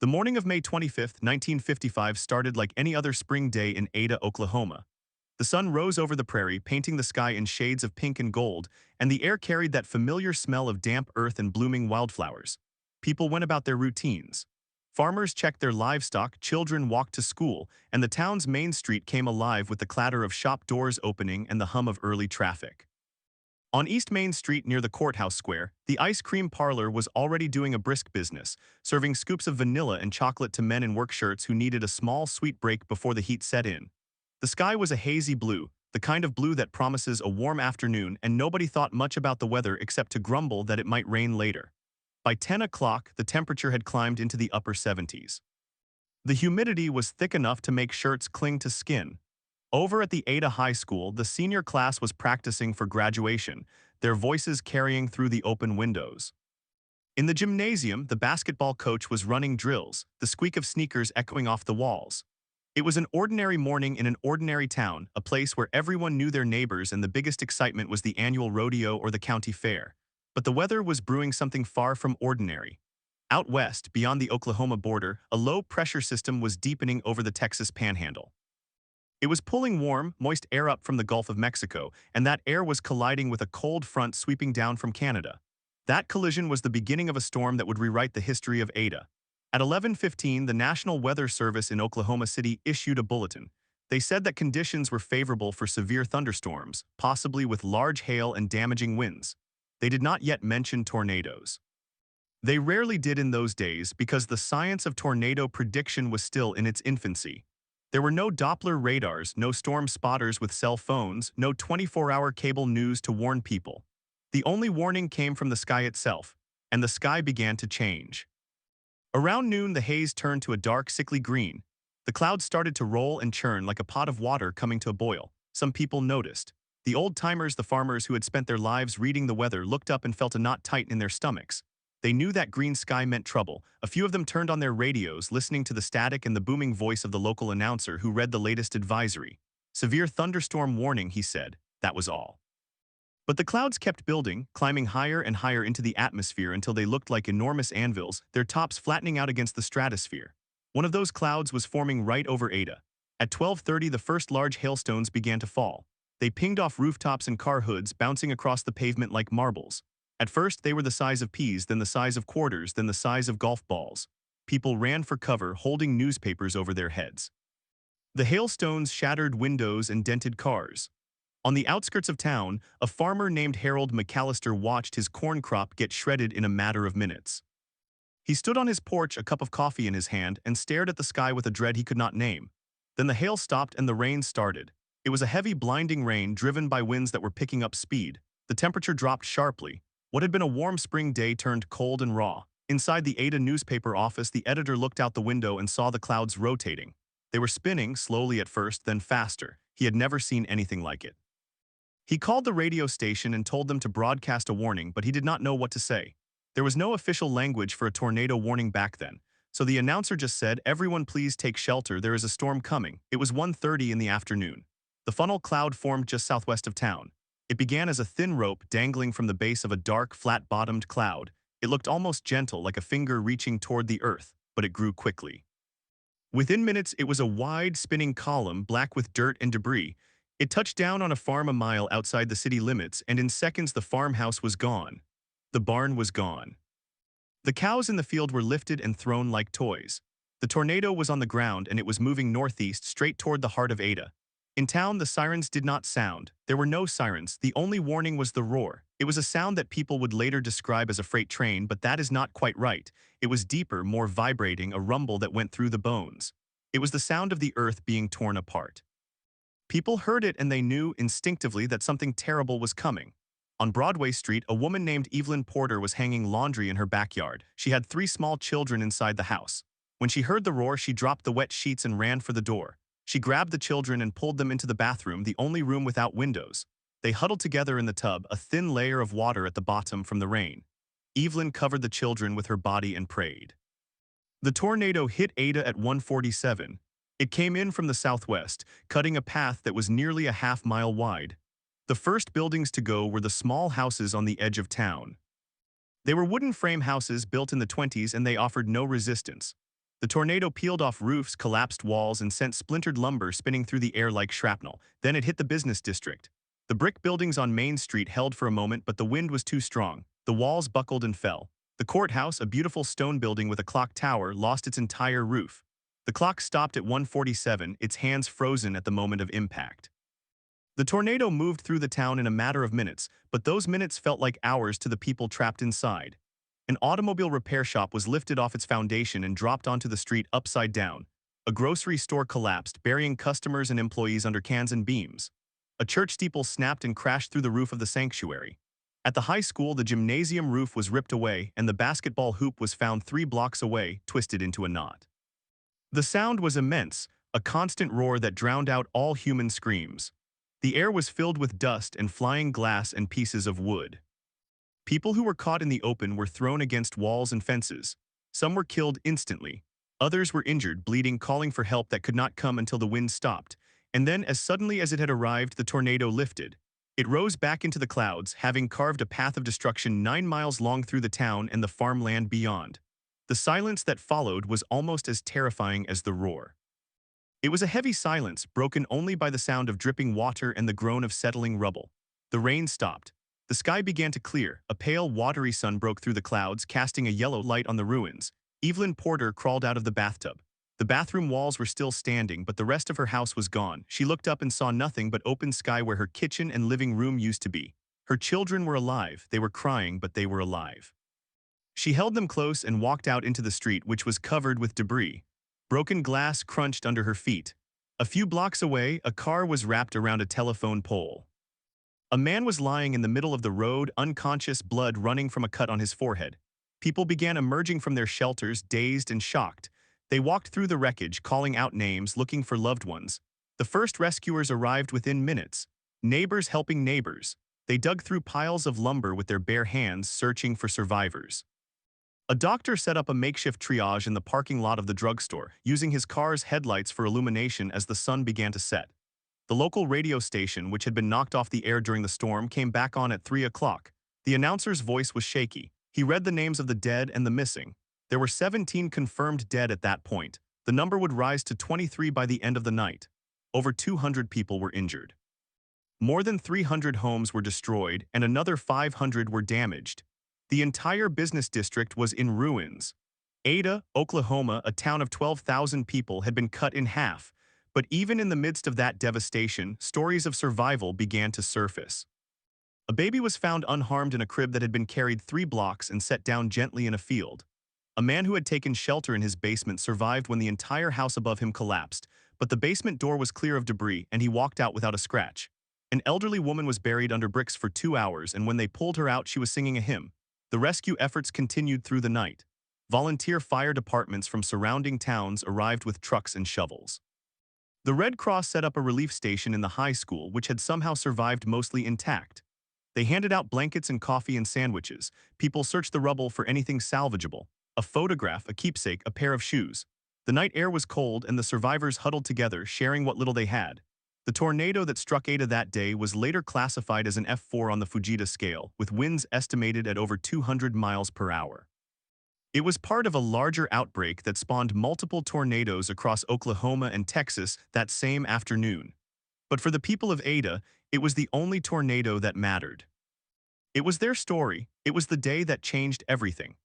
The morning of May 25th, 1955 started like any other spring day in Ada, Oklahoma. The sun rose over the prairie, painting the sky in shades of pink and gold, and the air carried that familiar smell of damp earth and blooming wildflowers. People went about their routines. Farmers checked their livestock, children walked to school, and the town's main street came alive with the clatter of shop doors opening and the hum of early traffic. On East Main Street near the courthouse square, the ice cream parlor was already doing a brisk business, serving scoops of vanilla and chocolate to men in work shirts who needed a small, sweet break before the heat set in. The sky was a hazy blue, the kind of blue that promises a warm afternoon, and nobody thought much about the weather except to grumble that it might rain later. By 10 o'clock, the temperature had climbed into the upper 70s. The humidity was thick enough to make shirts cling to skin. Over at the Ada High School, the senior class was practicing for graduation, their voices carrying through the open windows. In the gymnasium, the basketball coach was running drills, the squeak of sneakers echoing off the walls. It was an ordinary morning in an ordinary town, a place where everyone knew their neighbors and the biggest excitement was the annual rodeo or the county fair. But the weather was brewing something far from ordinary. Out west, beyond the Oklahoma border, a low-pressure system was deepening over the Texas panhandle. It was pulling warm, moist air up from the Gulf of Mexico, and that air was colliding with a cold front sweeping down from Canada. That collision was the beginning of a storm that would rewrite the history of Ada. At 11:15, the National Weather Service in Oklahoma City issued a bulletin. They said that conditions were favorable for severe thunderstorms, possibly with large hail and damaging winds. They did not yet mention tornadoes. They rarely did in those days because the science of tornado prediction was still in its infancy. There were no Doppler radars, no storm spotters with cell phones, no 24-hour cable news to warn people. The only warning came from the sky itself, and the sky began to change. Around noon, the haze turned to a dark, sickly green. The clouds started to roll and churn like a pot of water coming to a boil. Some people noticed. The old-timers, the farmers who had spent their lives reading the weather, looked up and felt a knot tighten in their stomachs. They knew that green sky meant trouble. A few of them turned on their radios, listening to the static and the booming voice of the local announcer who read the latest advisory. Severe thunderstorm warning, he said. That was all. But the clouds kept building, climbing higher and higher into the atmosphere until they looked like enormous anvils, their tops flattening out against the stratosphere. One of those clouds was forming right over Ada. At 12:30, the first large hailstones began to fall. They pinged off rooftops and car hoods, bouncing across the pavement like marbles. At first, they were the size of peas, then the size of quarters, then the size of golf balls. People ran for cover, holding newspapers over their heads. The hailstones shattered windows and dented cars. On the outskirts of town, a farmer named Harold McAllister watched his corn crop get shredded in a matter of minutes. He stood on his porch, a cup of coffee in his hand, and stared at the sky with a dread he could not name. Then the hail stopped and the rain started. It was a heavy, blinding rain driven by winds that were picking up speed. The temperature dropped sharply. What had been a warm spring day turned cold and raw. Inside the Ada newspaper office, the editor looked out the window and saw the clouds rotating. They were spinning, slowly at first, then faster. He had never seen anything like it. He called the radio station and told them to broadcast a warning, but he did not know what to say. There was no official language for a tornado warning back then, so the announcer just said, "Everyone please take shelter, there is a storm coming." It was 1:30 in the afternoon. The funnel cloud formed just southwest of town. It began as a thin rope dangling from the base of a dark, flat-bottomed cloud. It looked almost gentle, like a finger reaching toward the earth, but it grew quickly. Within minutes, it was a wide, spinning column, black with dirt and debris. It touched down on a farm a mile outside the city limits, and in seconds the farmhouse was gone. The barn was gone. The cows in the field were lifted and thrown like toys. The tornado was on the ground, and it was moving northeast, straight toward the heart of Ada. In town, the sirens did not sound. There were no sirens. The only warning was the roar. It was a sound that people would later describe as a freight train, but that is not quite right. It was deeper, more vibrating, a rumble that went through the bones. It was the sound of the earth being torn apart. People heard it and they knew instinctively that something terrible was coming. On Broadway Street, a woman named Evelyn Porter was hanging laundry in her backyard. She had 3 small children inside the house. When she heard the roar, she dropped the wet sheets and ran for the door. She grabbed the children and pulled them into the bathroom, the only room without windows. They huddled together in the tub, a thin layer of water at the bottom from the rain. Evelyn covered the children with her body and prayed. The tornado hit Ada at 1:47. It came in from the southwest, cutting a path that was nearly a half-mile wide. The first buildings to go were the small houses on the edge of town. They were wooden frame houses built in the 20s, and they offered no resistance. The tornado peeled off roofs, collapsed walls, and sent splintered lumber spinning through the air like shrapnel. Then it hit the business district. The brick buildings on Main Street held for a moment, but the wind was too strong. The walls buckled and fell. The courthouse, a beautiful stone building with a clock tower, lost its entire roof. The clock stopped at 1:47, its hands frozen at the moment of impact. The tornado moved through the town in a matter of minutes, but those minutes felt like hours to the people trapped inside. An automobile repair shop was lifted off its foundation and dropped onto the street upside down. A grocery store collapsed, burying customers and employees under cans and beams. A church steeple snapped and crashed through the roof of the sanctuary. At the high school, the gymnasium roof was ripped away, and the basketball hoop was found 3 blocks away, twisted into a knot. The sound was immense, a constant roar that drowned out all human screams. The air was filled with dust and flying glass and pieces of wood. People who were caught in the open were thrown against walls and fences. Some were killed instantly. Others were injured, bleeding, calling for help that could not come until the wind stopped. And then, as suddenly as it had arrived, the tornado lifted. It rose back into the clouds, having carved a path of destruction 9 miles long through the town and the farmland beyond. The silence that followed was almost as terrifying as the roar. It was a heavy silence, broken only by the sound of dripping water and the groan of settling rubble. The rain stopped. The sky began to clear. A pale, watery sun broke through the clouds, casting a yellow light on the ruins. Evelyn Porter crawled out of the bathtub. The bathroom walls were still standing, but the rest of her house was gone. She looked up and saw nothing but open sky where her kitchen and living room used to be. Her children were alive. They were crying, but they were alive. She held them close and walked out into the street, which was covered with debris. Broken glass crunched under her feet. A few blocks away, a car was wrapped around a telephone pole. A man was lying in the middle of the road, unconscious, blood running from a cut on his forehead. People began emerging from their shelters, dazed and shocked. They walked through the wreckage, calling out names, looking for loved ones. The first rescuers arrived within minutes. Neighbors helping neighbors. They dug through piles of lumber with their bare hands, searching for survivors. A doctor set up a makeshift triage in the parking lot of the drugstore, using his car's headlights for illumination as the sun began to set. The local radio station, which had been knocked off the air during the storm, came back on at 3 o'clock. The announcer's voice was shaky. He read the names of the dead and the missing. There were 17 confirmed dead at that point. The number would rise to 23 by the end of the night. Over 200 people were injured. More than 300 homes were destroyed, and another 500 were damaged. The entire business district was in ruins. Ada, Oklahoma, a town of 12,000 people, had been cut in half. But even in the midst of that devastation, stories of survival began to surface. A baby was found unharmed in a crib that had been carried 3 blocks and set down gently in a field. A man who had taken shelter in his basement survived when the entire house above him collapsed, but the basement door was clear of debris and he walked out without a scratch. An elderly woman was buried under bricks for 2 hours, and when they pulled her out, she was singing a hymn. The rescue efforts continued through the night. Volunteer fire departments from surrounding towns arrived with trucks and shovels. The Red Cross set up a relief station in the high school, which had somehow survived mostly intact. They handed out blankets and coffee and sandwiches. People searched the rubble for anything salvageable. A photograph, a keepsake, a pair of shoes. The night air was cold, and the survivors huddled together, sharing what little they had. The tornado that struck Ada that day was later classified as an F4 on the Fujita scale, with winds estimated at over 200 miles per hour. It was part of a larger outbreak that spawned multiple tornadoes across Oklahoma and Texas that same afternoon. But for the people of Ada, it was the only tornado that mattered. It was their story. It was the day that changed everything.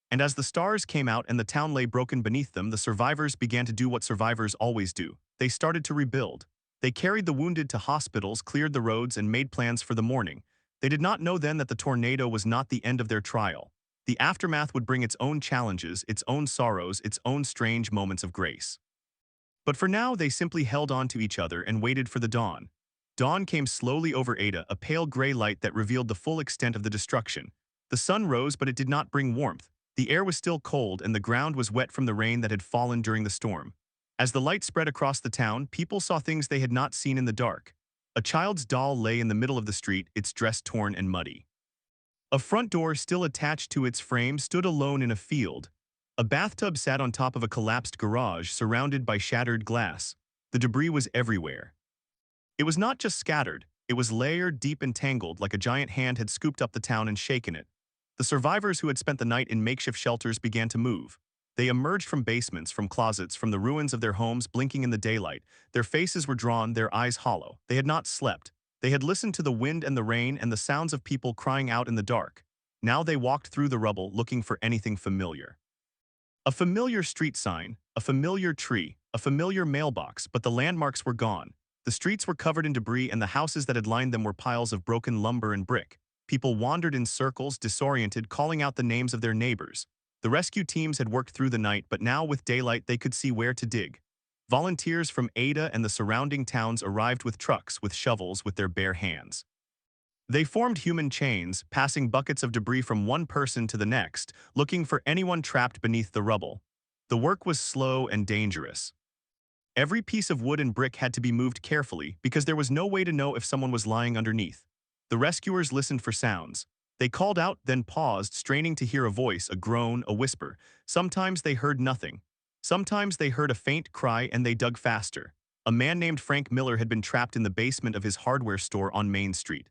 And as the stars came out and the town lay broken beneath them, the survivors began to do what survivors always do. They started to rebuild. They carried the wounded to hospitals, cleared the roads, and made plans for the morning. They did not know then that the tornado was not the end of their trial. The aftermath would bring its own challenges, its own sorrows, its own strange moments of grace. But for now, they simply held on to each other and waited for the dawn. Dawn came slowly over Ada, a pale gray light that revealed the full extent of the destruction. The sun rose, but it did not bring warmth. The air was still cold, and the ground was wet from the rain that had fallen during the storm. As the light spread across the town, people saw things they had not seen in the dark. A child's doll lay in the middle of the street, its dress torn and muddy. A front door still attached to its frame stood alone in a field. A bathtub sat on top of a collapsed garage surrounded by shattered glass. The debris was everywhere. It was not just scattered, it was layered, deep and tangled, like a giant hand had scooped up the town and shaken it. The survivors who had spent the night in makeshift shelters began to move. They emerged from basements, from closets, from the ruins of their homes, blinking in the daylight. Their faces were drawn, their eyes hollow. They had not slept. They had listened to the wind and the rain and the sounds of people crying out in the dark. Now they walked through the rubble looking for anything familiar. A familiar street sign, a familiar tree, a familiar mailbox, but the landmarks were gone. The streets were covered in debris and the houses that had lined them were piles of broken lumber and brick. People wandered in circles, disoriented, calling out the names of their neighbors. The rescue teams had worked through the night, but now with daylight they could see where to dig. Volunteers from Ada and the surrounding towns arrived with trucks, with shovels, with their bare hands. They formed human chains, passing buckets of debris from one person to the next, looking for anyone trapped beneath the rubble. The work was slow and dangerous. Every piece of wood and brick had to be moved carefully because there was no way to know if someone was lying underneath. The rescuers listened for sounds. They called out, then paused, straining to hear a voice, a groan, a whisper. Sometimes they heard nothing. Sometimes they heard a faint cry and they dug faster. A man named Frank Miller had been trapped in the basement of his hardware store on Main Street.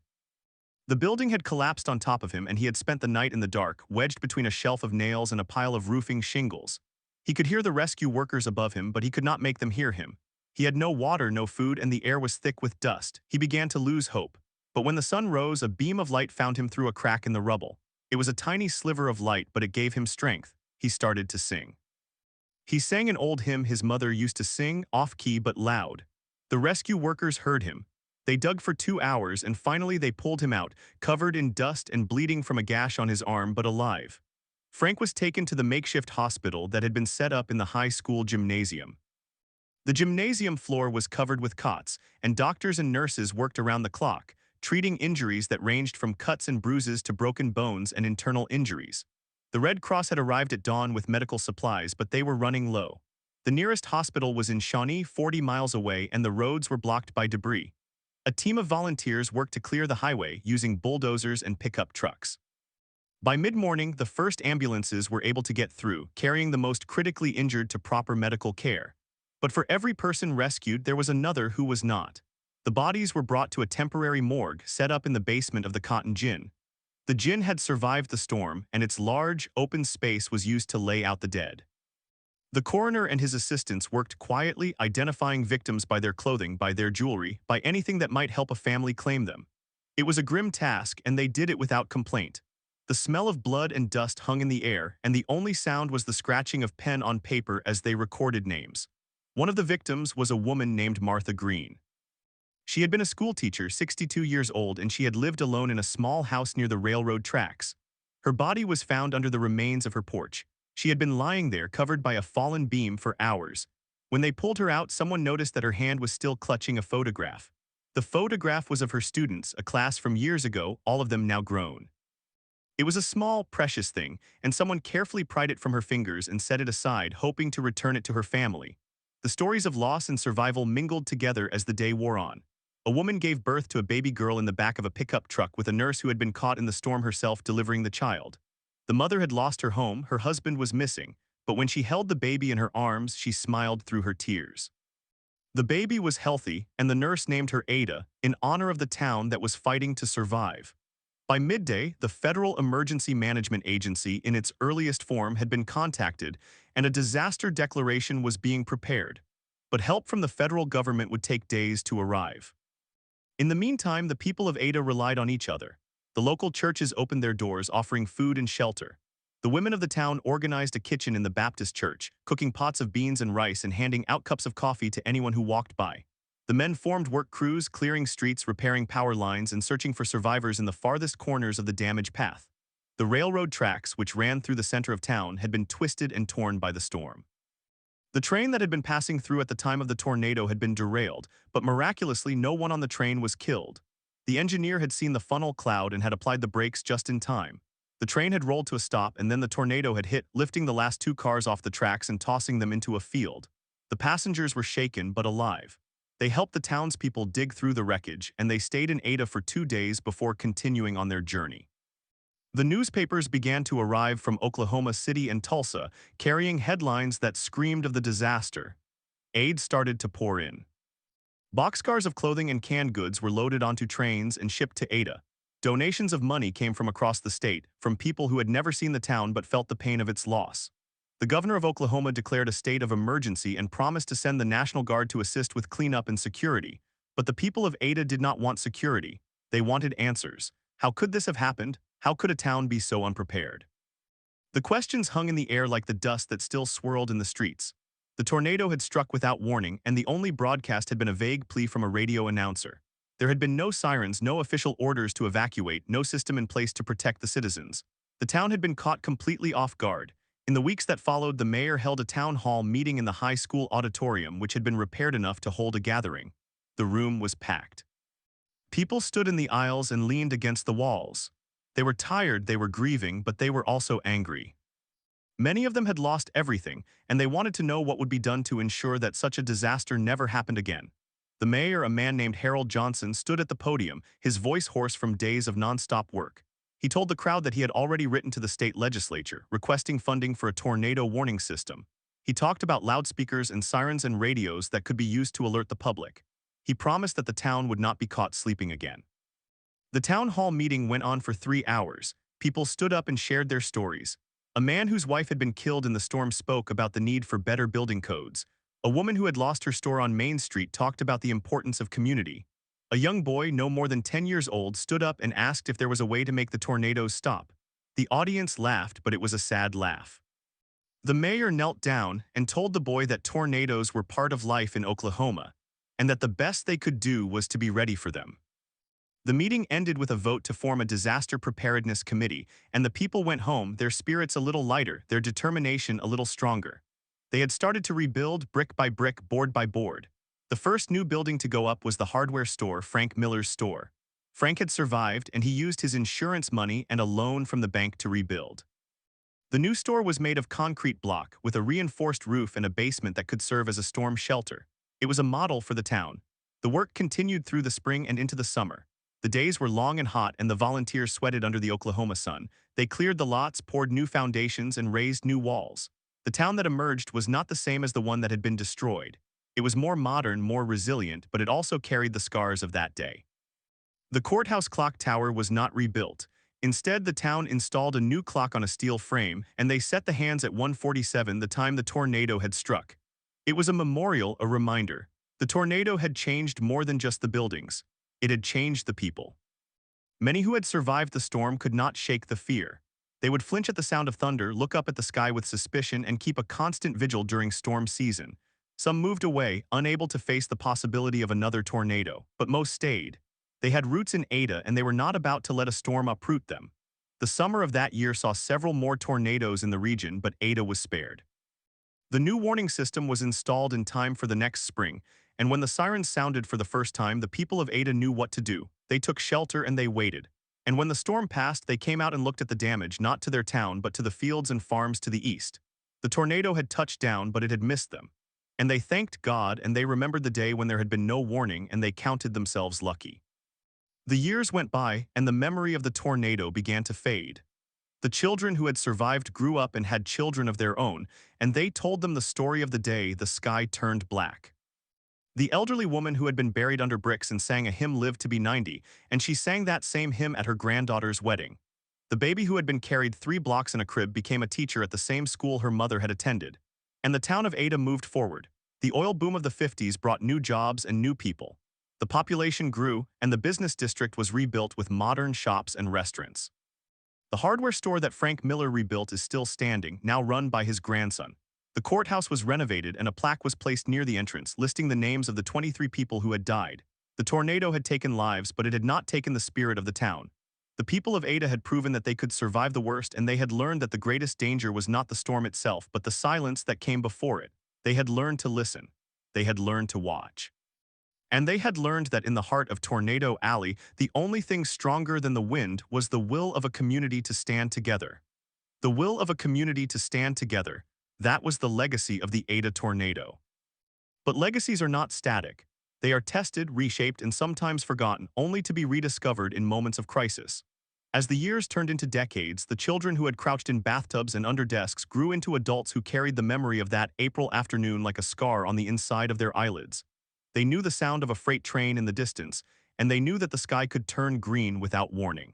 The building had collapsed on top of him and he had spent the night in the dark, wedged between a shelf of nails and a pile of roofing shingles. He could hear the rescue workers above him, but he could not make them hear him. He had no water, no food, and the air was thick with dust. He began to lose hope. But when the sun rose, a beam of light found him through a crack in the rubble. It was a tiny sliver of light, but it gave him strength. He started to sing. He sang an old hymn his mother used to sing, off-key but loud. The rescue workers heard him. They dug for 2 hours and finally they pulled him out, covered in dust and bleeding from a gash on his arm, but alive. Frank was taken to the makeshift hospital that had been set up in the high school gymnasium. The gymnasium floor was covered with cots, and doctors and nurses worked around the clock, treating injuries that ranged from cuts and bruises to broken bones and internal injuries. The Red Cross had arrived at dawn with medical supplies, but they were running low. The nearest hospital was in Shawnee, 40 miles away, and the roads were blocked by debris. A team of volunteers worked to clear the highway using bulldozers and pickup trucks. By mid-morning, the first ambulances were able to get through, carrying the most critically injured to proper medical care. But for every person rescued, there was another who was not. The bodies were brought to a temporary morgue set up in the basement of the Cotton Gin. The gin had survived the storm, and its large, open space was used to lay out the dead. The coroner and his assistants worked quietly, identifying victims by their clothing, by their jewelry, by anything that might help a family claim them. It was a grim task, and they did it without complaint. The smell of blood and dust hung in the air, and the only sound was the scratching of pen on paper as they recorded names. One of the victims was a woman named Martha Green. She had been a schoolteacher, 62 years old, and she had lived alone in a small house near the railroad tracks. Her body was found under the remains of her porch. She had been lying there, covered by a fallen beam, for hours. When they pulled her out, someone noticed that her hand was still clutching a photograph. The photograph was of her students, a class from years ago, all of them now grown. It was a small, precious thing, and someone carefully pried it from her fingers and set it aside, hoping to return it to her family. The stories of loss and survival mingled together as the day wore on. A woman gave birth to a baby girl in the back of a pickup truck with a nurse who had been caught in the storm herself delivering the child. The mother had lost her home, her husband was missing, but when she held the baby in her arms, she smiled through her tears. The baby was healthy, and the nurse named her Ada, in honor of the town that was fighting to survive. By midday, the Federal Emergency Management Agency in its earliest form had been contacted, and a disaster declaration was being prepared. But help from the federal government would take days to arrive. In the meantime, the people of Ada relied on each other. The local churches opened their doors, offering food and shelter. The women of the town organized a kitchen in the Baptist church, cooking pots of beans and rice and handing out cups of coffee to anyone who walked by. The men formed work crews, clearing streets, repairing power lines, and searching for survivors in the farthest corners of the damaged path. The railroad tracks, which ran through the center of town, had been twisted and torn by the storm. The train that had been passing through at the time of the tornado had been derailed, but miraculously no one on the train was killed. The engineer had seen the funnel cloud and had applied the brakes just in time. The train had rolled to a stop, and then the tornado had hit, lifting the last 2 cars off the tracks and tossing them into a field. The passengers were shaken but alive. They helped the townspeople dig through the wreckage, and they stayed in Ada for 2 days before continuing on their journey. The newspapers began to arrive from Oklahoma City and Tulsa, carrying headlines that screamed of the disaster. Aid started to pour in. Boxcars of clothing and canned goods were loaded onto trains and shipped to Ada. Donations of money came from across the state, from people who had never seen the town but felt the pain of its loss. The governor of Oklahoma declared a state of emergency and promised to send the National Guard to assist with cleanup and security. But the people of Ada did not want security. They wanted answers. How could this have happened? How could a town be so unprepared? The questions hung in the air like the dust that still swirled in the streets. The tornado had struck without warning, and the only broadcast had been a vague plea from a radio announcer. There had been no sirens, no official orders to evacuate, no system in place to protect the citizens. The town had been caught completely off guard. In the weeks that followed, the mayor held a town hall meeting in the high school auditorium, which had been repaired enough to hold a gathering. The room was packed. People stood in the aisles and leaned against the walls. They were tired, they were grieving, but they were also angry. Many of them had lost everything, and they wanted to know what would be done to ensure that such a disaster never happened again. The mayor, a man named Harold Johnson, stood at the podium, his voice hoarse from days of non-stop work. He told the crowd that he had already written to the state legislature, requesting funding for a tornado warning system. He talked about loudspeakers and sirens and radios that could be used to alert the public. He promised that the town would not be caught sleeping again. The town hall meeting went on for 3 hours. People stood up and shared their stories. A man whose wife had been killed in the storm spoke about the need for better building codes. A woman who had lost her store on Main Street talked about the importance of community. A young boy, no more than 10 years old, stood up and asked if there was a way to make the tornadoes stop. The audience laughed, but it was a sad laugh. The mayor knelt down and told the boy that tornadoes were part of life in Oklahoma, and that the best they could do was to be ready for them. The meeting ended with a vote to form a disaster preparedness committee, and the people went home, their spirits a little lighter, their determination a little stronger. They had started to rebuild brick by brick, board by board. The first new building to go up was the hardware store, Frank Miller's store. Frank had survived, and he used his insurance money and a loan from the bank to rebuild. The new store was made of concrete block, with a reinforced roof and a basement that could serve as a storm shelter. It was a model for the town. The work continued through the spring and into the summer. The days were long and hot, and the volunteers sweated under the Oklahoma sun. They cleared the lots, poured new foundations, and raised new walls. The town that emerged was not the same as the one that had been destroyed. It was more modern, more resilient, but it also carried the scars of that day. The courthouse clock tower was not rebuilt. Instead, the town installed a new clock on a steel frame, and they set the hands at 1:47, the time the tornado had struck. It was a memorial, a reminder. The tornado had changed more than just the buildings. It had changed the people. Many who had survived the storm could not shake the fear. They would flinch at the sound of thunder, look up at the sky with suspicion, and keep a constant vigil during storm season. Some moved away, unable to face the possibility of another tornado, but most stayed. They had roots in Ada, and they were not about to let a storm uproot them. The summer of that year saw several more tornadoes in the region, but Ada was spared. The new warning system was installed in time for the next spring, and when the sirens sounded for the first time, the people of Ada knew what to do. They took shelter and they waited. And when the storm passed, they came out and looked at the damage, not to their town, but to the fields and farms to the east. The tornado had touched down, but it had missed them. And they thanked God, and they remembered the day when there had been no warning, and they counted themselves lucky. The years went by, and the memory of the tornado began to fade. The children who had survived grew up and had children of their own, and they told them the story of the day the sky turned black. The elderly woman who had been buried under bricks and sang a hymn lived to be 90, and she sang that same hymn at her granddaughter's wedding. The baby who had been carried 3 blocks in a crib became a teacher at the same school her mother had attended. And the town of Ada moved forward. The oil boom of the 50s brought new jobs and new people. The population grew, and the business district was rebuilt with modern shops and restaurants. The hardware store that Frank Miller rebuilt is still standing, now run by his grandson. The courthouse was renovated, and a plaque was placed near the entrance, listing the names of the 23 people who had died. The tornado had taken lives, but it had not taken the spirit of the town. The people of Ada had proven that they could survive the worst, and they had learned that the greatest danger was not the storm itself, but the silence that came before it. They had learned to listen. They had learned to watch. And they had learned that in the heart of Tornado Alley, the only thing stronger than the wind was the will of a community to stand together. The will of a community to stand together. That was the legacy of the Ada tornado. But legacies are not static. They are tested, reshaped, and sometimes forgotten, only to be rediscovered in moments of crisis. As the years turned into decades, the children who had crouched in bathtubs and under desks grew into adults who carried the memory of that April afternoon like a scar on the inside of their eyelids. They knew the sound of a freight train in the distance, and they knew that the sky could turn green without warning.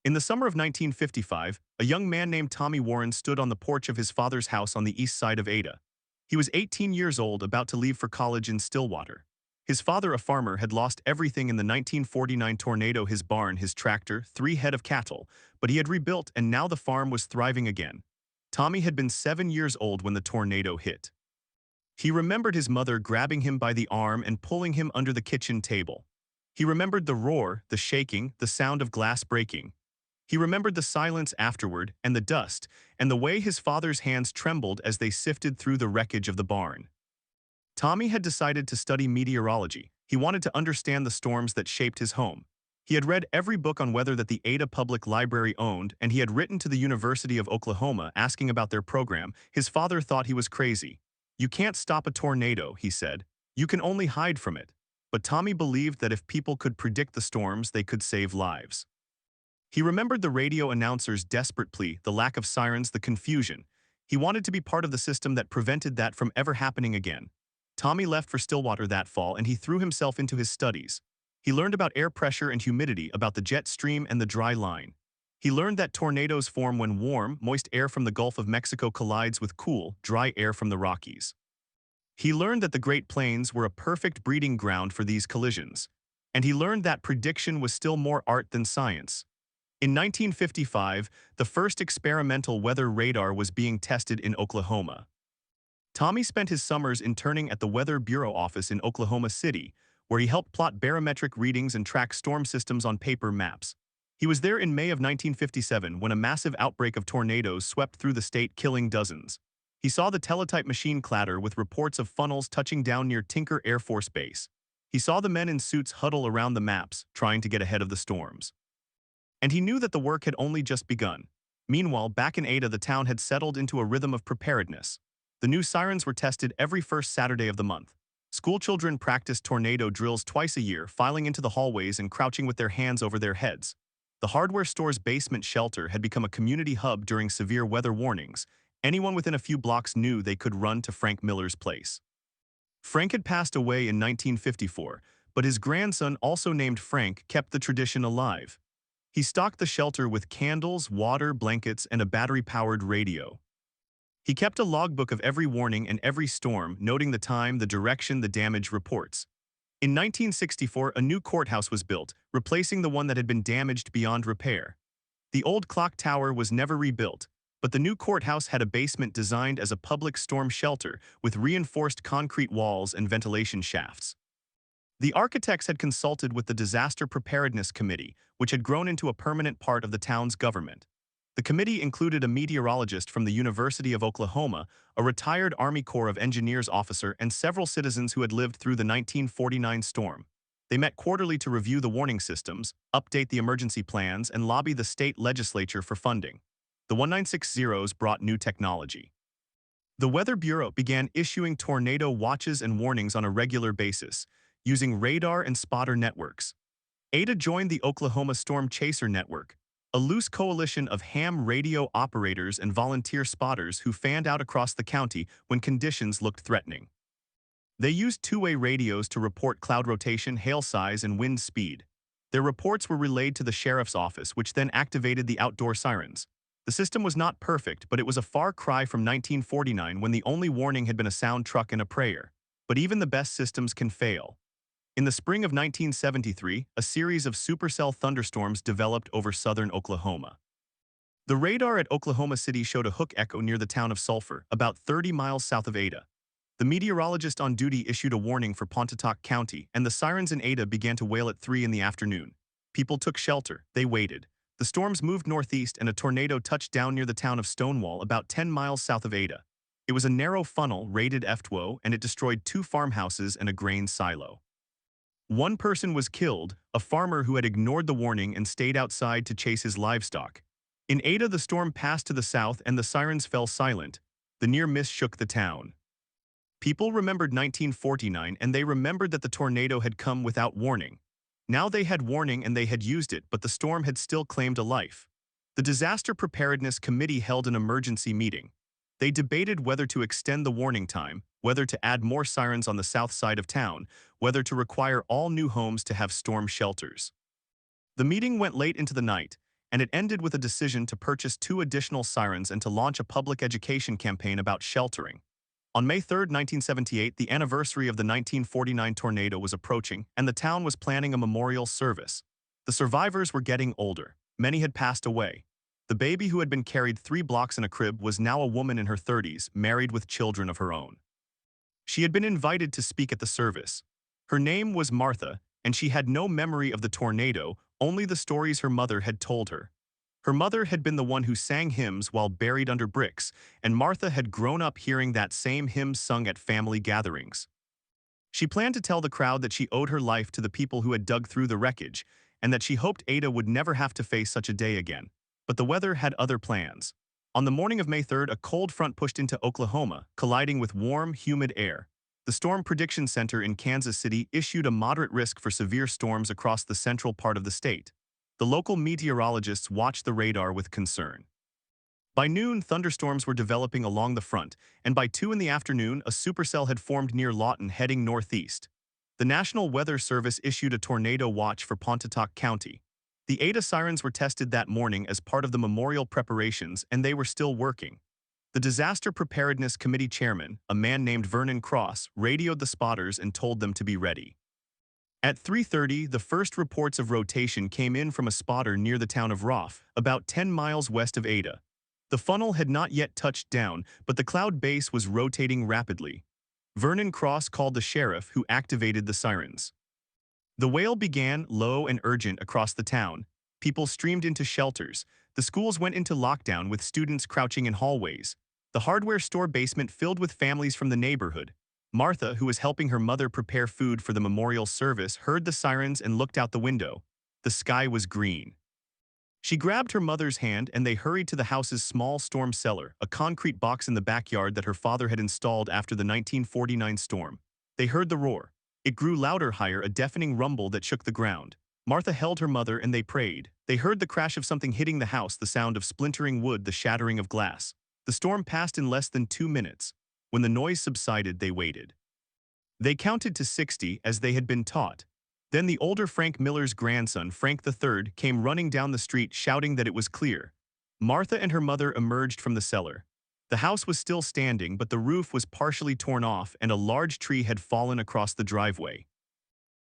In the summer of 1955, a young man named Tommy Warren stood on the porch of his father's house on the east side of Ada. He was 18 years old, about to leave for college in Stillwater. His father, a farmer, had lost everything in the 1949 tornado: his barn, his tractor, 3 head of cattle, but he had rebuilt and now the farm was thriving again. Tommy had been 7 years old when the tornado hit. He remembered his mother grabbing him by the arm and pulling him under the kitchen table. He remembered the roar, the shaking, the sound of glass breaking. He remembered the silence afterward, and the dust, and the way his father's hands trembled as they sifted through the wreckage of the barn. Tommy had decided to study meteorology. He wanted to understand the storms that shaped his home. He had read every book on weather that the Ada Public Library owned, and he had written to the University of Oklahoma asking about their program. His father thought he was crazy. "You can't stop a tornado," he said. "You can only hide from it." But Tommy believed that if people could predict the storms, they could save lives. He remembered the radio announcer's desperate plea, the lack of sirens, the confusion. He wanted to be part of the system that prevented that from ever happening again. Tommy left for Stillwater that fall and he threw himself into his studies. He learned about air pressure and humidity, about the jet stream and the dry line. He learned that tornadoes form when warm, moist air from the Gulf of Mexico collides with cool, dry air from the Rockies. He learned that the Great Plains were a perfect breeding ground for these collisions. And he learned that prediction was still more art than science. In 1955, the first experimental weather radar was being tested in Oklahoma. Tommy spent his summers interning at the Weather Bureau office in Oklahoma City, where he helped plot barometric readings and track storm systems on paper maps. He was there in May of 1957 when a massive outbreak of tornadoes swept through the state, killing dozens. He saw the teletype machine clatter with reports of funnels touching down near Tinker Air Force Base. He saw the men in suits huddle around the maps, trying to get ahead of the storms. And he knew that the work had only just begun. Meanwhile, back in Ada, the town had settled into a rhythm of preparedness. The new sirens were tested every first Saturday of the month. Schoolchildren practiced tornado drills twice a year, filing into the hallways and crouching with their hands over their heads. The hardware store's basement shelter had become a community hub during severe weather warnings. Anyone within a few blocks knew they could run to Frank Miller's place. Frank had passed away in 1954, but his grandson, also named Frank, kept the tradition alive. He stocked the shelter with candles, water, blankets, and a battery-powered radio. He kept a logbook of every warning and every storm, noting the time, the direction, the damage reports. In 1964, a new courthouse was built, replacing the one that had been damaged beyond repair. The old clock tower was never rebuilt, but the new courthouse had a basement designed as a public storm shelter with reinforced concrete walls and ventilation shafts. The architects had consulted with the Disaster Preparedness Committee, which had grown into a permanent part of the town's government. The committee included a meteorologist from the University of Oklahoma, a retired Army Corps of Engineers officer, and several citizens who had lived through the 1949 storm. They met quarterly to review the warning systems, update the emergency plans, and lobby the state legislature for funding. The 1960s brought new technology. The Weather Bureau began issuing tornado watches and warnings on a regular basis, using radar and spotter networks. Ada joined the Oklahoma Storm Chaser Network, a loose coalition of ham radio operators and volunteer spotters who fanned out across the county when conditions looked threatening. They used two-way radios to report cloud rotation, hail size, and wind speed. Their reports were relayed to the sheriff's office, which then activated the outdoor sirens. The system was not perfect, but it was a far cry from 1949 when the only warning had been a sound truck and a prayer. But even the best systems can fail. In the spring of 1973, a series of supercell thunderstorms developed over southern Oklahoma. The radar at Oklahoma City showed a hook echo near the town of Sulphur, about 30 miles south of Ada. The meteorologist on duty issued a warning for Pontotoc County, and the sirens in Ada began to wail at 3 in the afternoon. People took shelter. They waited. The storms moved northeast and a tornado touched down near the town of Stonewall, about 10 miles south of Ada. It was a narrow funnel, rated F2O, and it destroyed 2 farmhouses and a grain silo. One person was killed, a farmer who had ignored the warning and stayed outside to chase his livestock. In Ada, the storm passed to the south and the sirens fell silent. The near miss shook the town. People remembered 1949 and they remembered that the tornado had come without warning. Now they had warning and they had used it, but the storm had still claimed a life. The Disaster Preparedness Committee held an emergency meeting. They debated whether to extend the warning time, whether to add more sirens on the south side of town, whether to require all new homes to have storm shelters. The meeting went late into the night, and it ended with a decision to purchase 2 additional sirens and to launch a public education campaign about sheltering. On May 3, 1978, the anniversary of the 1949 tornado was approaching, and the town was planning a memorial service. The survivors were getting older. Many had passed away. The baby who had been carried 3 blocks in a crib was now a woman in her 30s, married with children of her own. She had been invited to speak at the service. Her name was Martha, and she had no memory of the tornado, only the stories her mother had told her. Her mother had been the one who sang hymns while buried under bricks, and Martha had grown up hearing that same hymn sung at family gatherings. She planned to tell the crowd that she owed her life to the people who had dug through the wreckage, and that she hoped Ada would never have to face such a day again. But the weather had other plans. On the morning of May 3rd, a cold front pushed into Oklahoma, colliding with warm, humid air. The Storm Prediction Center in Kansas City issued a moderate risk for severe storms across the central part of the state. The local meteorologists watched the radar with concern. By noon, thunderstorms were developing along the front, and by 2 in the afternoon, a supercell had formed near Lawton heading northeast. The National Weather Service issued a tornado watch for Pontotoc County. The Ada sirens were tested that morning as part of the memorial preparations, and they were still working. The Disaster Preparedness Committee chairman, a man named Vernon Cross, radioed the spotters and told them to be ready. At 3:30, the first reports of rotation came in from a spotter near the town of Roff, about 10 miles west of Ada. The funnel had not yet touched down, but the cloud base was rotating rapidly. Vernon Cross called the sheriff, who activated the sirens. The wail began low and urgent across the town. People streamed into shelters. The schools went into lockdown with students crouching in hallways. The hardware store basement filled with families from the neighborhood. Martha, who was helping her mother prepare food for the memorial service, heard the sirens and looked out the window. The sky was green. She grabbed her mother's hand and they hurried to the house's small storm cellar, a concrete box in the backyard that her father had installed after the 1949 storm. They heard the roar. It grew louder, higher, a deafening rumble that shook the ground. Martha held her mother and they prayed. They heard the crash of something hitting the house, the sound of splintering wood, the shattering of glass. The storm passed in less than 2 minutes. When the noise subsided, they waited. They counted to 60 as they had been taught. Then the older Frank Miller's grandson, Frank III, came running down the street shouting that it was clear. Martha and her mother emerged from the cellar. The house was still standing, but the roof was partially torn off and a large tree had fallen across the driveway.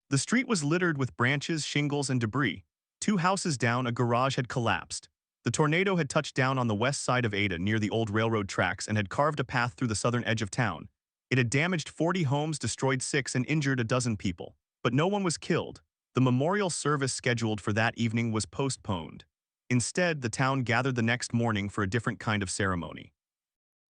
The street was littered with branches, shingles, and debris. 2 houses down, a garage had collapsed. The tornado had touched down on the west side of Ada near the old railroad tracks and had carved a path through the southern edge of town. It had damaged 40 homes, destroyed 6, and injured a dozen people. But no one was killed. The memorial service scheduled for that evening was postponed. Instead, the town gathered the next morning for a different kind of ceremony.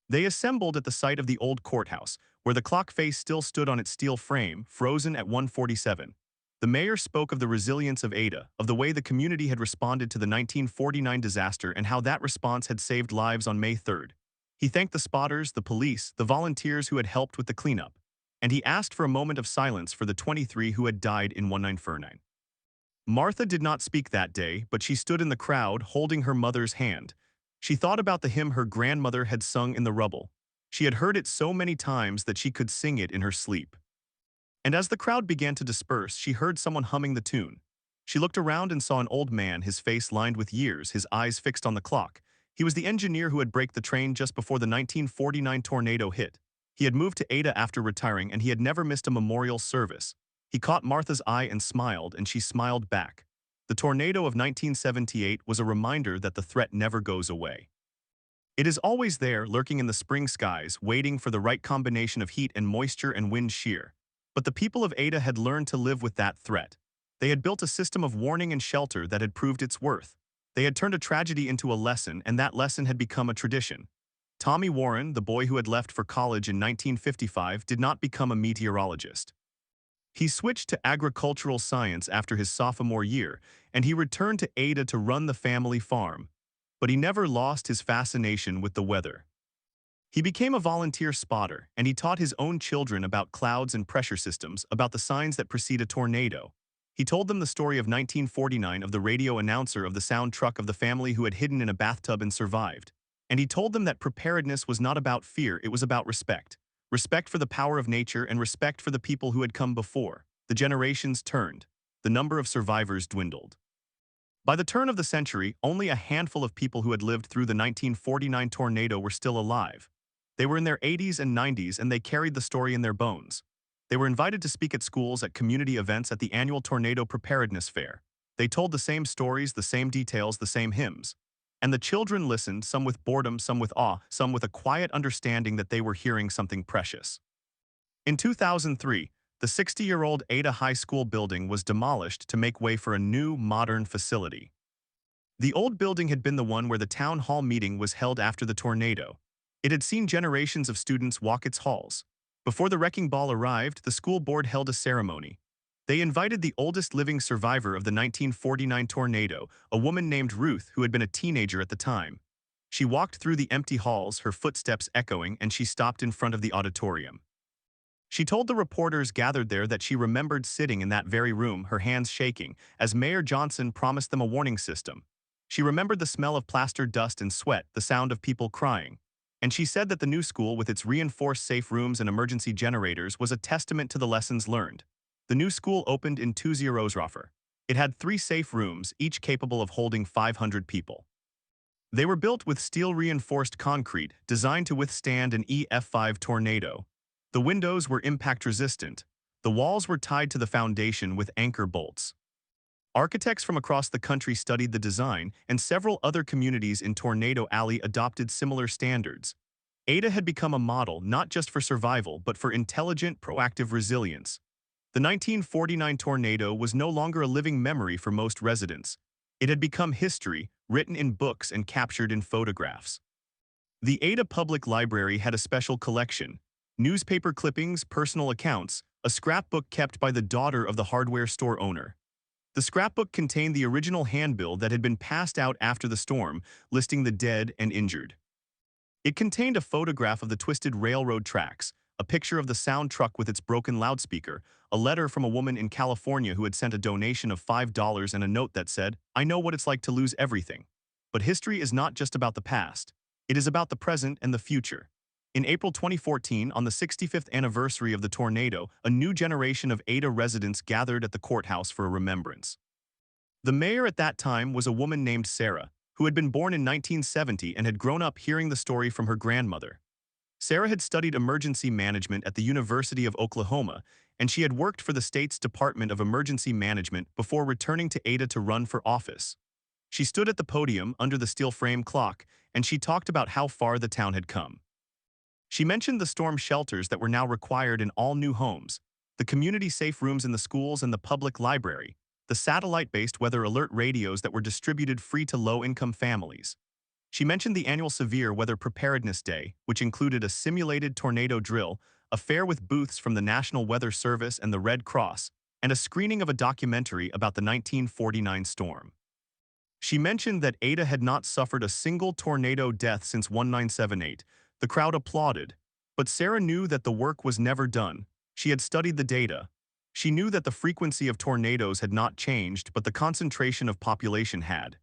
They assembled at the site of the old courthouse, where the clock face still stood on its steel frame, frozen at 1:47. The mayor spoke of the resilience of Ada, of the way the community had responded to the 1949 disaster and how that response had saved lives on May 3rd. He thanked the spotters, the police, the volunteers who had helped with the cleanup, and he asked for a moment of silence for the 23 who had died in 1949. Martha did not speak that day, but she stood in the crowd holding her mother's hand. She thought about the hymn her grandmother had sung in the rubble. She had heard it so many times that she could sing it in her sleep. And as the crowd began to disperse, she heard someone humming the tune. She looked around and saw an old man, his face lined with years, his eyes fixed on the clock. He was the engineer who had braked the train just before the 1949 tornado hit. He had moved to Ada after retiring, and he had never missed a memorial service. He caught Martha's eye and smiled, and she smiled back. The tornado of 1978 was a reminder that the threat never goes away. It is always there, lurking in the spring skies, waiting for the right combination of heat and moisture and wind shear. But the people of Ada had learned to live with that threat. They had built a system of warning and shelter that had proved its worth. They had turned a tragedy into a lesson, and that lesson had become a tradition. Tommy Warren, the boy who had left for college in 1955, did not become a meteorologist. He switched to agricultural science after his sophomore year, and he returned to Ada to run the family farm. But he never lost his fascination with the weather. He became a volunteer spotter, and he taught his own children about clouds and pressure systems, about the signs that precede a tornado. He told them the story of 1949 of the radio announcer of the sound truck of the family who had hidden in a bathtub and survived. And he told them that preparedness was not about fear, it was about respect. Respect for the power of nature and respect for the people who had come before. The generations turned. The number of survivors dwindled. By the turn of the century, only a handful of people who had lived through the 1949 tornado were still alive. They were in their 80s and 90s and they carried the story in their bones. They were invited to speak at schools, at community events, at the annual Tornado Preparedness Fair. They told the same stories, the same details, the same hymns. And the children listened, some with boredom, some with awe, some with a quiet understanding that they were hearing something precious. In 2003, the 60-year-old Ada High School building was demolished to make way for a new, modern facility. The old building had been the one where the town hall meeting was held after the tornado. It had seen generations of students walk its halls. Before the wrecking ball arrived, the school board held a ceremony. They invited the oldest living survivor of the 1949 tornado, a woman named Ruth who had been a teenager at the time. She walked through the empty halls, her footsteps echoing, and she stopped in front of the auditorium. She told the reporters gathered there that she remembered sitting in that very room, her hands shaking, as Mayor Johnson promised them a warning system. She remembered the smell of plaster dust and sweat, the sound of people crying. And she said that the new school, with its reinforced safe rooms and emergency generators, was a testament to the lessons learned. The new school opened in 20 It had 3 safe rooms, each capable of holding 500 people. They were built with steel-reinforced concrete, designed to withstand an EF5 tornado. The windows were impact-resistant. The walls were tied to the foundation with anchor bolts. Architects from across the country studied the design, and several other communities in Tornado Alley adopted similar standards. Ada had become a model not just for survival but for intelligent, proactive resilience. The 1949 tornado was no longer a living memory for most residents. It had become history, written in books and captured in photographs. The Ada Public Library had a special collection: newspaper clippings, personal accounts, a scrapbook kept by the daughter of the hardware store owner. The scrapbook contained the original handbill that had been passed out after the storm, listing the dead and injured. It contained a photograph of the twisted railroad tracks, a picture of the sound truck with its broken loudspeaker, a letter from a woman in California who had sent a donation of $5 and a note that said, "I know what it's like to lose everything. But history is not just about the past. It is about the present and the future." In April 2014, on the 65th anniversary of the tornado, a new generation of Ada residents gathered at the courthouse for a remembrance. The mayor at that time was a woman named Sarah, who had been born in 1970 and had grown up hearing the story from her grandmother. Sarah had studied emergency management at the University of Oklahoma, and she had worked for the state's Department of Emergency Management before returning to Ada to run for office. She stood at the podium under the steel frame clock, and she talked about how far the town had come. She mentioned the storm shelters that were now required in all new homes, the community safe rooms in the schools and the public library, the satellite-based weather alert radios that were distributed free to low-income families. She mentioned the annual Severe Weather Preparedness Day, which included a simulated tornado drill, a fair with booths from the National Weather Service and the Red Cross, and a screening of a documentary about the 1949 storm. She mentioned that Ada had not suffered a single tornado death since 1978. The crowd applauded, but Sarah knew that the work was never done. She had studied the data. She knew that the frequency of tornadoes had not changed, but the concentration of population had.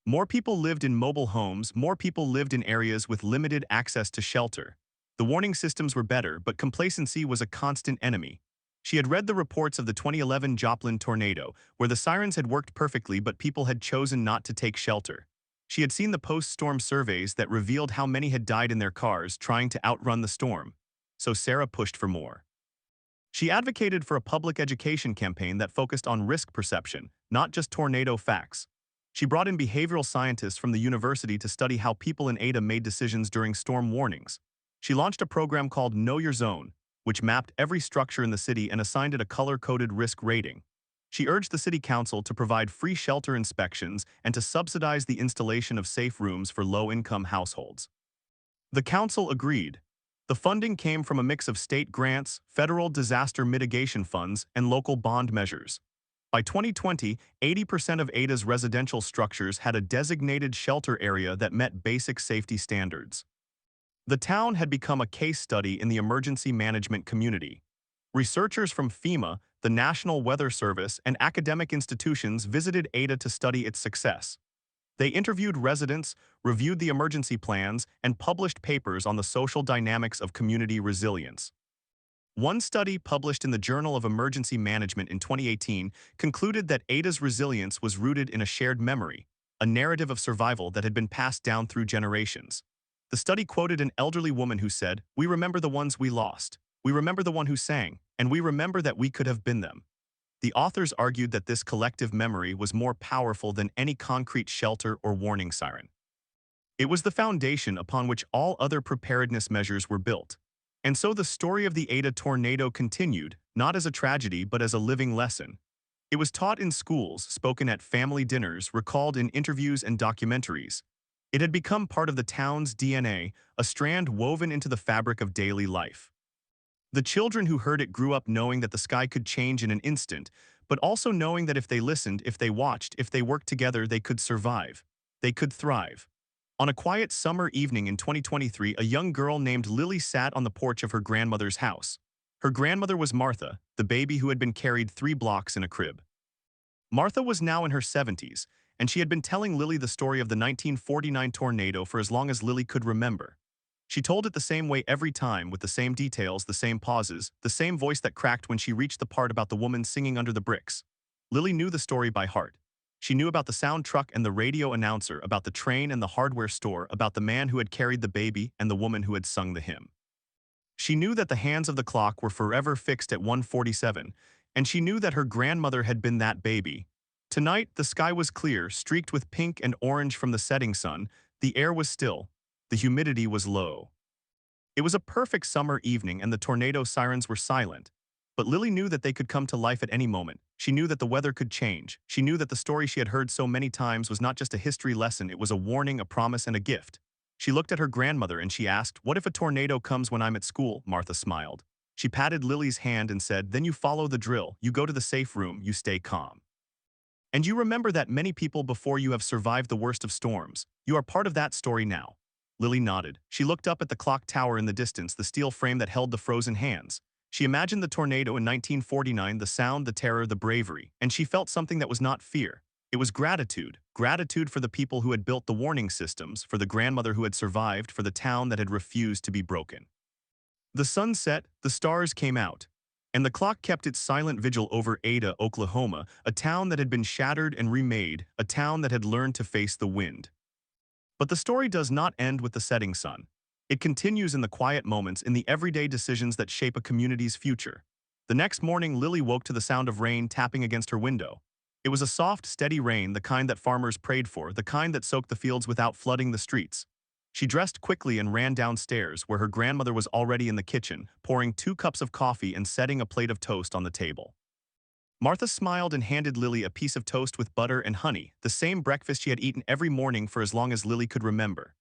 More people lived in mobile homes, more people lived in areas with limited access to shelter. The warning systems were better, but complacency was a constant enemy. She had read the reports of the 2011 Joplin tornado, where the sirens had worked perfectly but people had chosen not to take shelter. She had seen the post-storm surveys that revealed how many had died in their cars trying to outrun the storm. So Sarah pushed for more. She advocated for a public education campaign that focused on risk perception, not just tornado facts. She brought in behavioral scientists from the university to study how people in Ada made decisions during storm warnings. She launched a program called Know Your Zone, which mapped every structure in the city and assigned it a color-coded risk rating. She urged the city council to provide free shelter inspections and to subsidize the installation of safe rooms for low-income households. The council agreed. The funding came from a mix of state grants, federal disaster mitigation funds, and local bond measures. By 2020, 80% of Ada's residential structures had a designated shelter area that met basic safety standards. The town had become a case study in the emergency management community. Researchers from FEMA, the National Weather Service, and academic institutions visited Ada to study its success. They interviewed residents, reviewed the emergency plans, and published papers on the social dynamics of community resilience. One study published in the Journal of Emergency Management in 2018 concluded that Ada's resilience was rooted in a shared memory, a narrative of survival that had been passed down through generations. The study quoted an elderly woman who said, "We remember the ones we lost. We remember the one who sang, and we remember that we could have been them." The authors argued that this collective memory was more powerful than any concrete shelter or warning siren. It was the foundation upon which all other preparedness measures were built. And so the story of the Ada tornado continued, not as a tragedy but as a living lesson. It was taught in schools, spoken at family dinners, recalled in interviews and documentaries. It had become part of the town's DNA, a strand woven into the fabric of daily life. The children who heard it grew up knowing that the sky could change in an instant, but also knowing that if they listened, if they watched, if they worked together, they could survive. They could thrive. On a quiet summer evening in 2023, a young girl named Lily sat on the porch of her grandmother's house. Her grandmother was Martha, the baby who had been carried 3 blocks in a crib. Martha was now in her 70s, and she had been telling Lily the story of the 1949 tornado for as long as Lily could remember. She told it the same way every time, with the same details, the same pauses, the same voice that cracked when she reached the part about the woman singing under the bricks. Lily knew the story by heart. She knew about the sound truck and the radio announcer, about the train and the hardware store, about the man who had carried the baby and the woman who had sung the hymn. She knew that the hands of the clock were forever fixed at 1:47, and she knew that her grandmother had been that baby. Tonight, the sky was clear, streaked with pink and orange from the setting sun. The air was still. The humidity was low. It was a perfect summer evening and the tornado sirens were silent. But Lily knew that they could come to life at any moment. She knew that the weather could change. She knew that the story she had heard so many times was not just a history lesson, it was a warning, a promise, and a gift. She looked at her grandmother and she asked, "What if a tornado comes when I'm at school?" Martha smiled. She patted Lily's hand and said, "Then you follow the drill. You go to the safe room. You stay calm. And you remember that many people before you have survived the worst of storms. You are part of that story now." Lily nodded. She looked up at the clock tower in the distance, the steel frame that held the frozen hands. She imagined the tornado in 1949, the sound, the terror, the bravery, and she felt something that was not fear. It was gratitude. Gratitude for the people who had built the warning systems, for the grandmother who had survived, for the town that had refused to be broken. The sun set, the stars came out, and the clock kept its silent vigil over Ada, Oklahoma, a town that had been shattered and remade, a town that had learned to face the wind. But the story does not end with the setting sun. It continues in the quiet moments, in the everyday decisions that shape a community's future. The next morning, Lily woke to the sound of rain tapping against her window. It was a soft, steady rain, the kind that farmers prayed for, the kind that soaked the fields without flooding the streets. She dressed quickly and ran downstairs, where her grandmother was already in the kitchen, pouring 2 cups of coffee and setting a plate of toast on the table. Martha smiled and handed Lily a piece of toast with butter and honey, the same breakfast she had eaten every morning for as long as Lily could remember.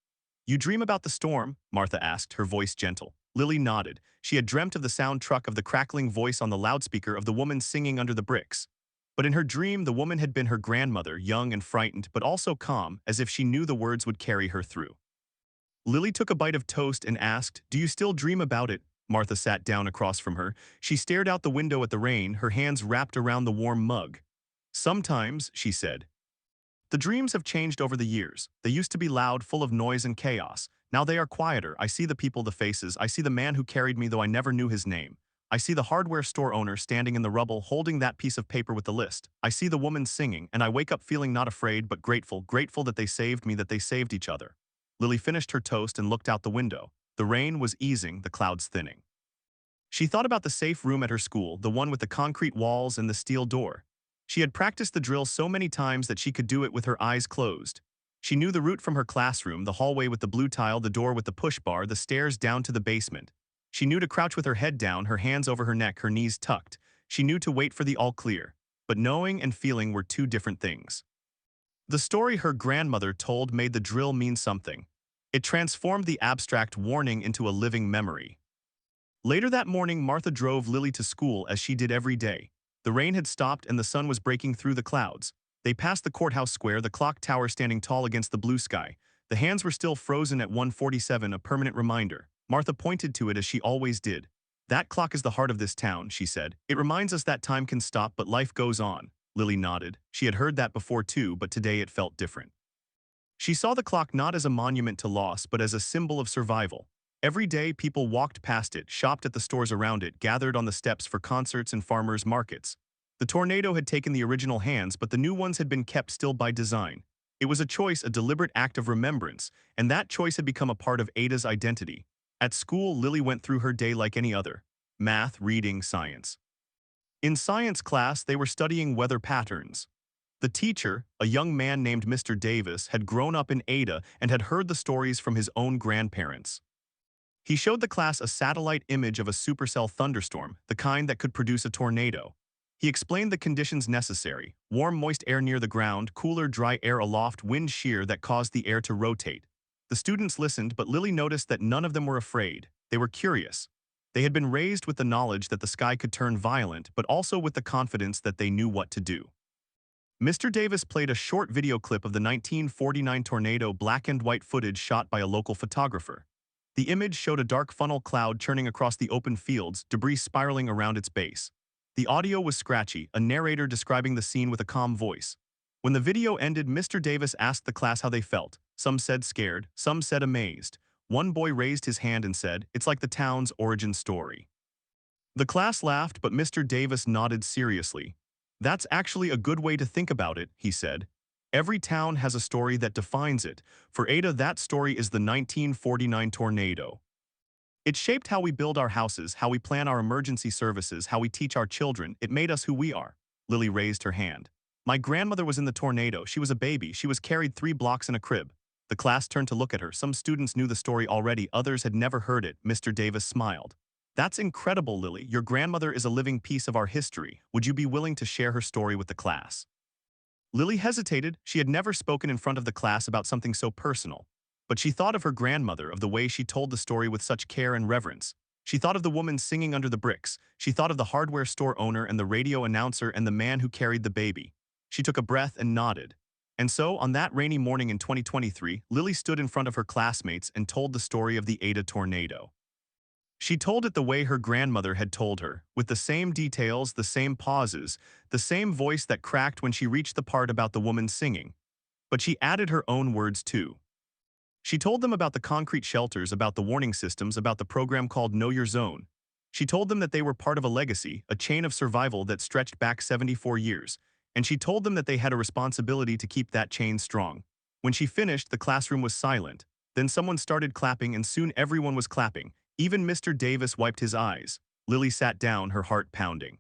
"You dream about the storm?" Martha asked, her voice gentle. Lily nodded. She had dreamt of the sound truck, of the crackling voice on the loudspeaker, of the woman singing under the bricks. But in her dream, the woman had been her grandmother, young and frightened, but also calm, as if she knew the words would carry her through. Lily took a bite of toast and asked, "Do you still dream about it?" Martha sat down across from her. She stared out the window at the rain, her hands wrapped around the warm mug. "Sometimes," she said. "The dreams have changed over the years. They used to be loud, full of noise and chaos. Now they are quieter. I see the people, the faces. I see the man who carried me, though I never knew his name. I see the hardware store owner standing in the rubble, holding that piece of paper with the list. I see the woman singing, and I wake up feeling not afraid but grateful, grateful that they saved me, that they saved each other." Lily finished her toast and looked out the window. The rain was easing, the clouds thinning. She thought about the safe room at her school, the one with the concrete walls and the steel door. She had practiced the drill so many times that she could do it with her eyes closed. She knew the route from her classroom, the hallway with the blue tile, the door with the push bar, the stairs down to the basement. She knew to crouch with her head down, her hands over her neck, her knees tucked. She knew to wait for the all clear. But knowing and feeling were 2 different things. The story her grandmother told made the drill mean something. It transformed the abstract warning into a living memory. Later that morning, Martha drove Lily to school as she did every day. The rain had stopped and the sun was breaking through the clouds. They passed the courthouse square, the clock tower standing tall against the blue sky. The hands were still frozen at 1:47, a permanent reminder. Martha pointed to it as she always did. "That clock is the heart of this town," she said. "It reminds us that time can stop, but life goes on." Lily nodded. She had heard that before too, but today it felt different. She saw the clock not as a monument to loss, but as a symbol of survival. Every day, people walked past it, shopped at the stores around it, gathered on the steps for concerts and farmers' markets. The tornado had taken the original hands, but the new ones had been kept still by design. It was a choice, a deliberate act of remembrance, and that choice had become a part of Ada's identity. At school, Lily went through her day like any other. Math, reading, science. In science class, they were studying weather patterns. The teacher, a young man named Mr. Davis, had grown up in Ada and had heard the stories from his own grandparents. He showed the class a satellite image of a supercell thunderstorm, the kind that could produce a tornado. He explained the conditions necessary: warm, moist air near the ground, cooler, dry air aloft, wind shear that caused the air to rotate. The students listened, but Lily noticed that none of them were afraid. They were curious. They had been raised with the knowledge that the sky could turn violent, but also with the confidence that they knew what to do. Mr. Davis played a short video clip of the 1949 tornado, black and white footage shot by a local photographer. The image showed a dark funnel cloud churning across the open fields, debris spiraling around its base. The audio was scratchy, a narrator describing the scene with a calm voice. When the video ended, Mr. Davis asked the class how they felt. Some said scared, some said amazed. One boy raised his hand and said, "It's like the town's origin story." The class laughed, but Mr. Davis nodded seriously. "That's actually a good way to think about it," he said. "Every town has a story that defines it. For Ada, that story is the 1949 tornado. It shaped how we build our houses, how we plan our emergency services, how we teach our children. It made us who we are." Lily raised her hand. "My grandmother was in the tornado. She was a baby. She was carried 3 blocks in a crib." The class turned to look at her. Some students knew the story already, others had never heard it. Mr. Davis smiled. "That's incredible, Lily. Your grandmother is a living piece of our history. Would you be willing to share her story with the class?" Lily hesitated. She had never spoken in front of the class about something so personal. But she thought of her grandmother, of the way she told the story with such care and reverence. She thought of the woman singing under the bricks. She thought of the hardware store owner and the radio announcer and the man who carried the baby. She took a breath and nodded. And so, on that rainy morning in 2023, Lily stood in front of her classmates and told the story of the Ada tornado. She told it the way her grandmother had told her, with the same details, the same pauses, the same voice that cracked when she reached the part about the woman singing. But she added her own words too. She told them about the concrete shelters, about the warning systems, about the program called Know Your Zone. She told them that they were part of a legacy, a chain of survival that stretched back 74 years. And she told them that they had a responsibility to keep that chain strong. When she finished, the classroom was silent. Then someone started clapping, and soon everyone was clapping. Even Mr. Davis wiped his eyes. Lily sat down, her heart pounding.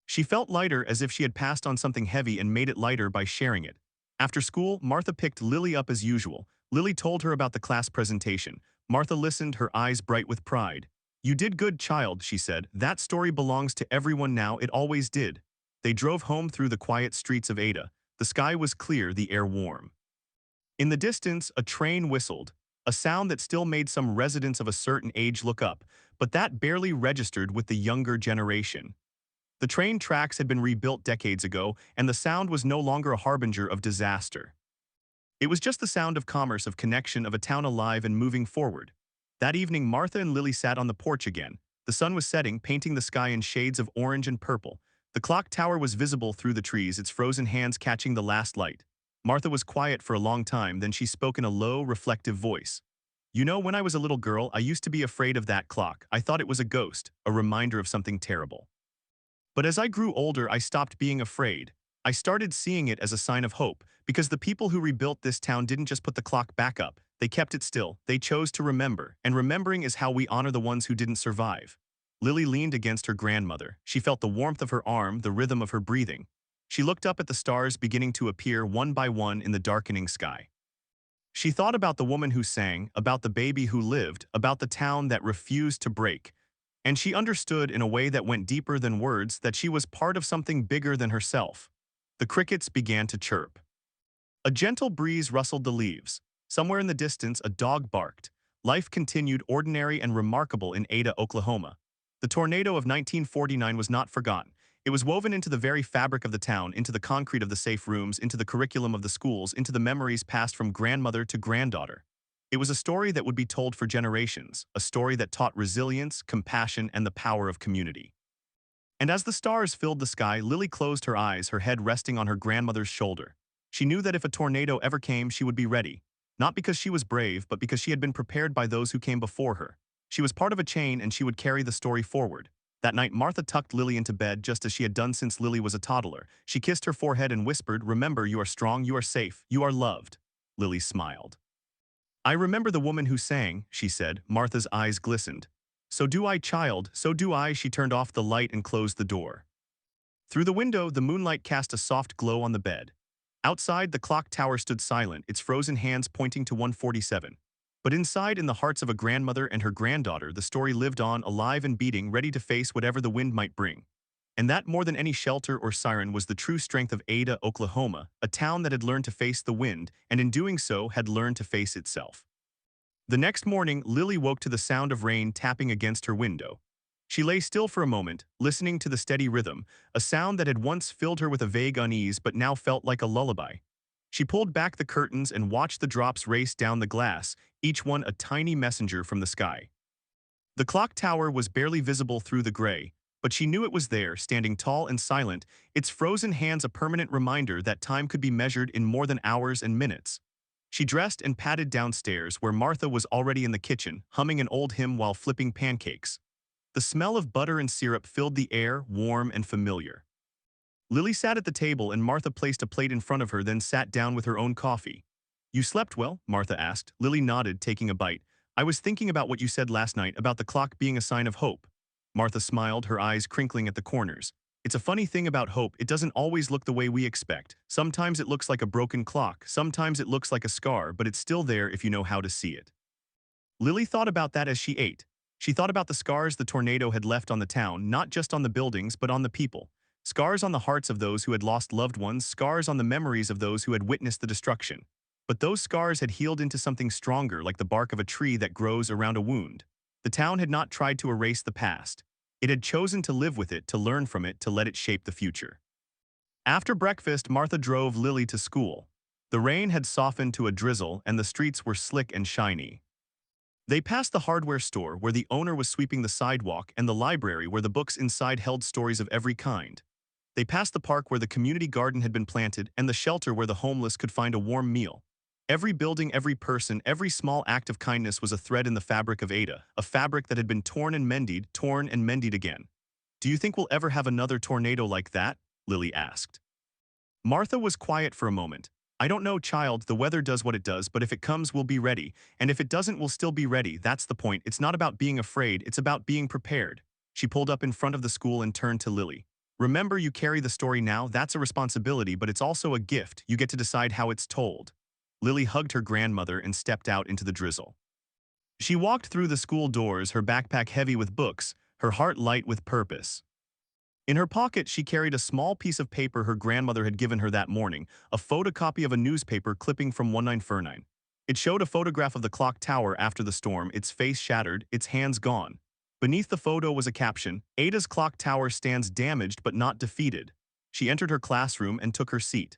She felt lighter, as if she had passed on something heavy and made it lighter by sharing it. After school, Martha picked Lily up as usual. Lily told her about the class presentation. Martha listened, her eyes bright with pride. "You did good, child," she said. "That story belongs to everyone now. It always did." They drove home through the quiet streets of Ada. The sky was clear, the air warm. In the distance, a train whistled, a sound that still made some residents of a certain age look up, but that barely registered with the younger generation. The train tracks had been rebuilt decades ago, and the sound was no longer a harbinger of disaster. It was just the sound of commerce, of connection, of a town alive and moving forward. That evening, Martha and Lily sat on the porch again. The sun was setting, painting the sky in shades of orange and purple. The clock tower was visible through the trees, its frozen hands catching the last light. Martha was quiet for a long time, then she spoke in a low, reflective voice. "You know, when I was a little girl, I used to be afraid of that clock. I thought it was a ghost, a reminder of something terrible. But as I grew older, I stopped being afraid. I started seeing it as a sign of hope, because the people who rebuilt this town didn't just put the clock back up. They kept it still. They chose to remember, and remembering is how we honor the ones who didn't survive." Lily leaned against her grandmother. She felt the warmth of her arm, the rhythm of her breathing. She looked up at the stars beginning to appear one by one in the darkening sky. She thought about the woman who sang, about the baby who lived, about the town that refused to break. And she understood in a way that went deeper than words that she was part of something bigger than herself. The crickets began to chirp. A gentle breeze rustled the leaves. Somewhere in the distance, a dog barked. Life continued, ordinary and remarkable, in Ada, Oklahoma. The tornado of 1949 was not forgotten. It was woven into the very fabric of the town, into the concrete of the safe rooms, into the curriculum of the schools, into the memories passed from grandmother to granddaughter. It was a story that would be told for generations, a story that taught resilience, compassion, and the power of community. And as the stars filled the sky, Lily closed her eyes, her head resting on her grandmother's shoulder. She knew that if a tornado ever came, she would be ready. Not because she was brave, but because she had been prepared by those who came before her. She was part of a chain and she would carry the story forward. That night, Martha tucked Lily into bed just as she had done since Lily was a toddler. She kissed her forehead and whispered, "Remember, you are strong, you are safe, you are loved." Lily smiled. "I remember the woman who sang," she said. Martha's eyes glistened. "So do I, child, so do I." She turned off the light and closed the door. Through the window, the moonlight cast a soft glow on the bed. Outside, the clock tower stood silent, its frozen hands pointing to 147. But inside, in the hearts of a grandmother and her granddaughter, the story lived on, alive and beating, ready to face whatever the wind might bring. And that, more than any shelter or siren, was the true strength of Ada, Oklahoma, a town that had learned to face the wind, and in doing so, had learned to face itself. The next morning, Lily woke to the sound of rain tapping against her window. She lay still for a moment, listening to the steady rhythm, a sound that had once filled her with a vague unease but now felt like a lullaby. She pulled back the curtains and watched the drops race down the glass, each one a tiny messenger from the sky. The clock tower was barely visible through the gray, but she knew it was there, standing tall and silent, its frozen hands a permanent reminder that time could be measured in more than hours and minutes. She dressed and padded downstairs, where Martha was already in the kitchen, humming an old hymn while flipping pancakes. The smell of butter and syrup filled the air, warm and familiar. Lily sat at the table and Martha placed a plate in front of her, then sat down with her own coffee. "You slept well?" Martha asked. Lily nodded, taking a bite. "I was thinking about what you said last night, about the clock being a sign of hope." Martha smiled, her eyes crinkling at the corners. "It's a funny thing about hope, it doesn't always look the way we expect. Sometimes it looks like a broken clock, sometimes it looks like a scar, but it's still there if you know how to see it." Lily thought about that as she ate. She thought about the scars the tornado had left on the town, not just on the buildings, but on the people. Scars on the hearts of those who had lost loved ones, scars on the memories of those who had witnessed the destruction. But those scars had healed into something stronger, like the bark of a tree that grows around a wound. The town had not tried to erase the past. It had chosen to live with it, to learn from it, to let it shape the future. After breakfast, Martha drove Lily to school. The rain had softened to a drizzle, and the streets were slick and shiny. They passed the hardware store, where the owner was sweeping the sidewalk, and the library, where the books inside held stories of every kind. They passed the park where the community garden had been planted, and the shelter where the homeless could find a warm meal. Every building, every person, every small act of kindness was a thread in the fabric of Ada, a fabric that had been torn and mended again. "Do you think we'll ever have another tornado like that?" Lily asked. Martha was quiet for a moment. "I don't know, child, the weather does what it does, but if it comes, we'll be ready. And if it doesn't, we'll still be ready. That's the point. It's not about being afraid, it's about being prepared." She pulled up in front of the school and turned to Lily. "Remember, you carry the story now. That's a responsibility, but it's also a gift. You get to decide how it's told." Lily hugged her grandmother and stepped out into the drizzle. She walked through the school doors, her backpack heavy with books, her heart light with purpose. In her pocket, she carried a small piece of paper her grandmother had given her that morning, a photocopy of a newspaper clipping from 1949. It showed a photograph of the clock tower after the storm, its face shattered, its hands gone. Beneath the photo was a caption, "Ada's clock tower stands damaged but not defeated." She entered her classroom and took her seat.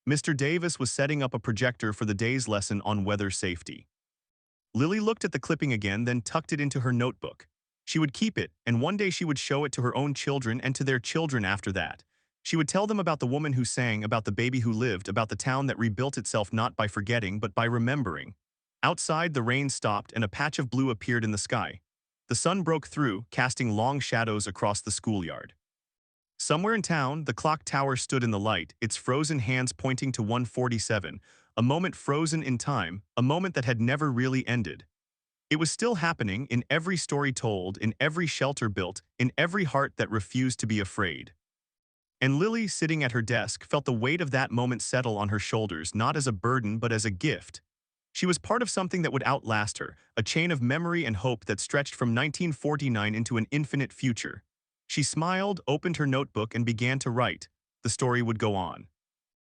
Mr. Davis was setting up a projector for the day's lesson on weather safety. Lily looked at the clipping again, then tucked it into her notebook. She would keep it, and one day she would show it to her own children and to their children after that. She would tell them about the woman who sang, about the baby who lived, about the town that rebuilt itself not by forgetting but by remembering. Outside, the rain stopped and a patch of blue appeared in the sky. The sun broke through, casting long shadows across the schoolyard. Somewhere in town, the clock tower stood in the light, its frozen hands pointing to 147, a moment frozen in time, a moment that had never really ended. It was still happening, in every story told, in every shelter built, in every heart that refused to be afraid. And Lily, sitting at her desk, felt the weight of that moment settle on her shoulders, not as a burden but as a gift. She was part of something that would outlast her, a chain of memory and hope that stretched from 1949 into an infinite future. She smiled, opened her notebook, and began to write. The story would go on.